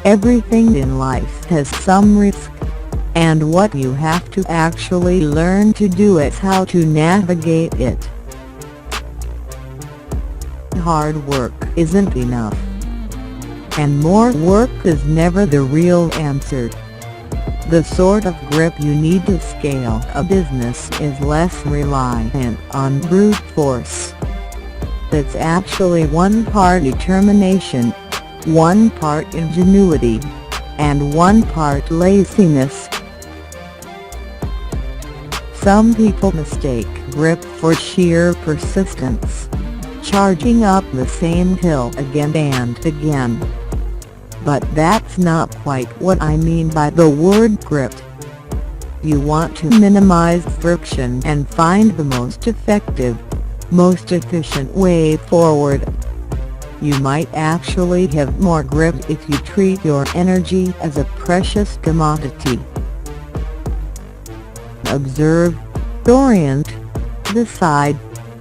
Everything in life has some risk, and what you have to actually learn to do is how to navigate it. Hard work isn't enough, and more work is never the real answer. The sort of grip you need to scale a business is less reliant on brute force. It's actually one part determination, one part ingenuity, and one part laziness. Some people mistake grip for sheer persistence, charging up the same hill again and again. But that's not quite what I mean by the word grip. You want to minimize friction and find the most effective, most efficient way forward. You might actually have more grip if you treat your energy as a precious commodity. Observe, orient, decide,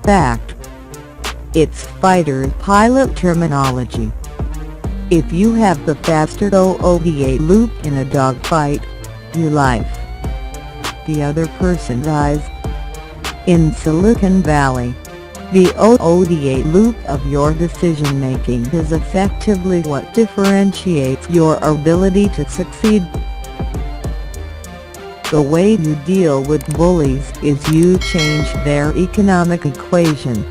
act. It's fighter pilot terminology. If you have the faster OODA loop in a dogfight, you life. The other person dies. In Silicon Valley, the OODA loop of your decision-making is effectively what differentiates your ability to succeed. The way you deal with bullies is you change their economic equation.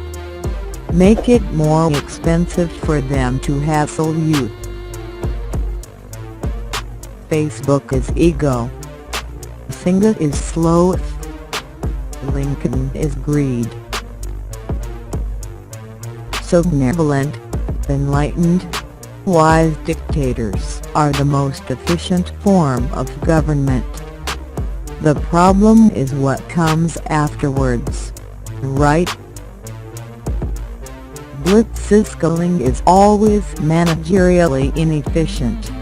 Make it more expensive for them to hassle you. Facebook is ego. Singa is sloth. Lincoln is greed. So benevolent, enlightened, wise dictators are the most efficient form of government. The problem is what comes afterwards, right? Blitzscaling is always managerially inefficient,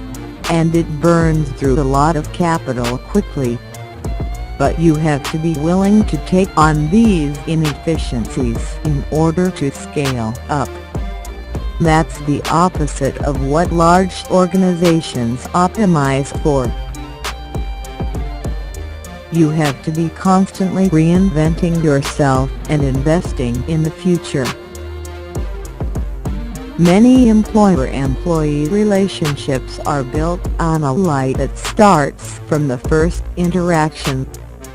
and it burns through a lot of capital quickly. But you have to be willing to take on these inefficiencies in order to scale up. That's the opposite of what large organizations optimize for. You have to be constantly reinventing yourself and investing in the future. Many employer-employee relationships are built on a lie that starts from the first interaction.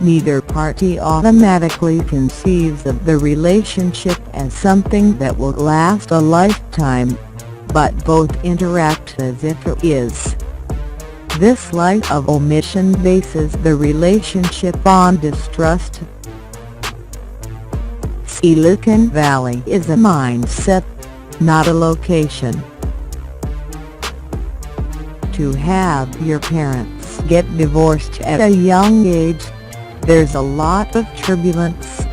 Neither party automatically conceives of the relationship as something that will last a lifetime, but both interact as if it is. This lie of omission bases the relationship on distrust. Silicon Valley is a mindset, not a location. To have your parents get divorced at a young age, there's a lot of turbulence.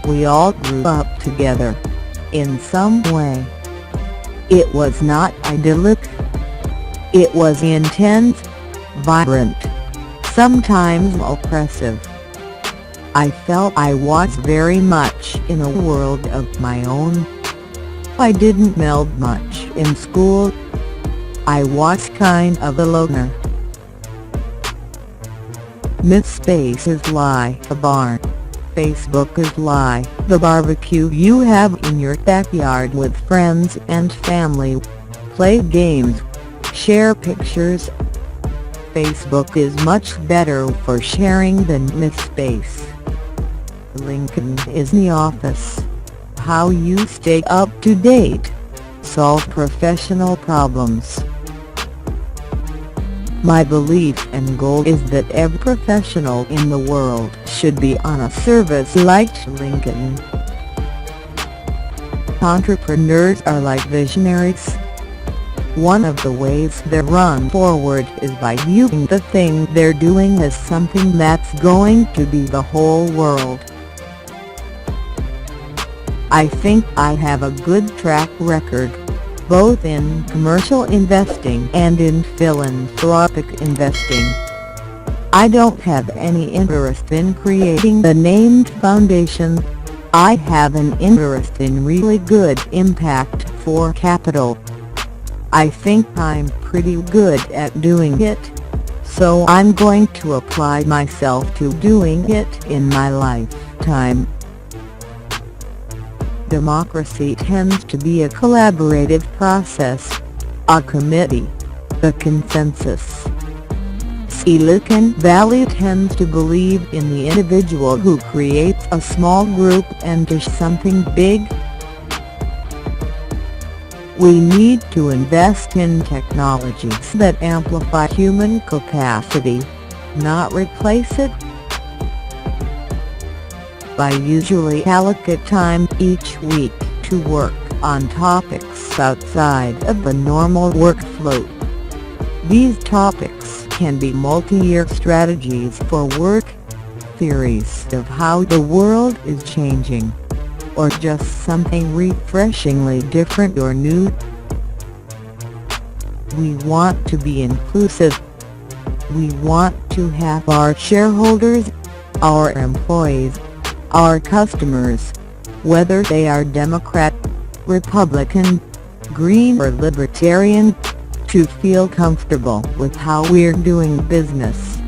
We all grew up together, in some way. It was not idyllic. It was intense, vibrant, sometimes oppressive. I felt I was very much in a world of my own. I didn't meld much in school. I was kind of a loner. MythSpace is lie, a barn. Facebook is lie, the barbecue you have in your backyard with friends and family. Play games. Share pictures. Facebook is much better for sharing than MythSpace. Lincoln is the office. How you stay up to date. Solve professional problems. My belief and goal is that every professional in the world should be on a service like Lincoln. Entrepreneurs are like visionaries. One of the ways they run forward is by viewing the thing they're doing as something that's going to be the whole world. I think I have a good track record, both in commercial investing and in philanthropic investing. I don't have any interest in creating the named foundation. I have an interest in really good impact for capital. I think I'm pretty good at doing it, so I'm going to apply myself to doing it in my lifetime. Democracy tends to be a collaborative process, a committee, a consensus. Silicon Valley tends to believe in the individual who creates a small group into something big. We need to invest in technologies that amplify human capacity, not replace it. I usually allocate time each week to work on topics outside of the normal workflow. These topics can be multi-year strategies for work, theories of how the world is changing, or just something refreshingly different or new. We want to be inclusive. We want to have our shareholders, our employees, our customers, whether they are Democrat, Republican, Green or Libertarian, to feel comfortable with how we're doing business.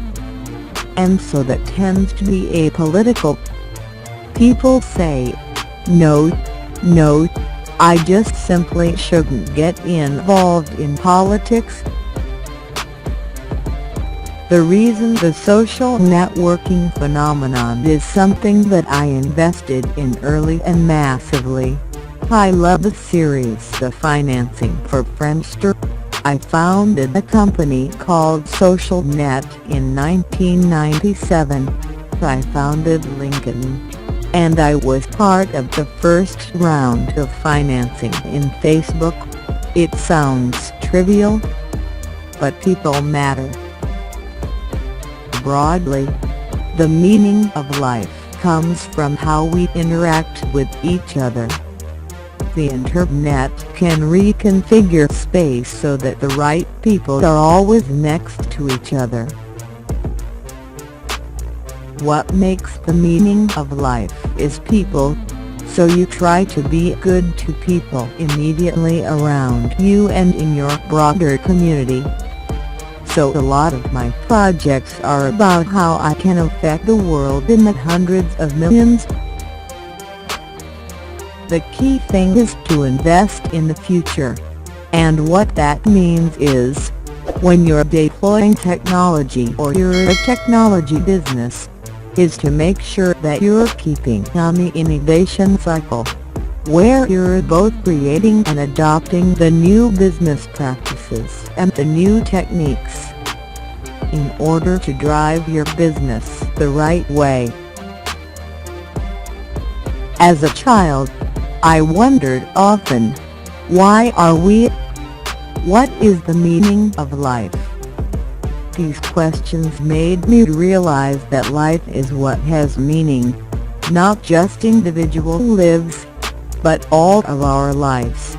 And so that tends to be apolitical. People say, no, I just simply shouldn't get involved in politics. The reason the social networking phenomenon is something that I invested in early and massively. I love the series The Financing for Friendster. I founded a company called SocialNet in 1997. I founded LinkedIn. And I was part of the first round of financing in Facebook. It sounds trivial, but people matter. Broadly, the meaning of life comes from how we interact with each other. The internet can reconfigure space so that the right people are always next to each other. What makes the meaning of life is people, so you try to be good to people immediately around you and in your broader community. So a lot of my projects are about how I can affect the world in the hundreds of millions. The key thing is to invest in the future, and what that means is, when you're deploying technology or you're a technology business, is to make sure that you're keeping on the innovation cycle, where you're both creating and adopting the new business practices and the new techniques, in order to drive your business the right way. As a child, I wondered often, why are we? What is the meaning of life? These questions made me realize that life is what has meaning, not just individual lives, but all of our lives.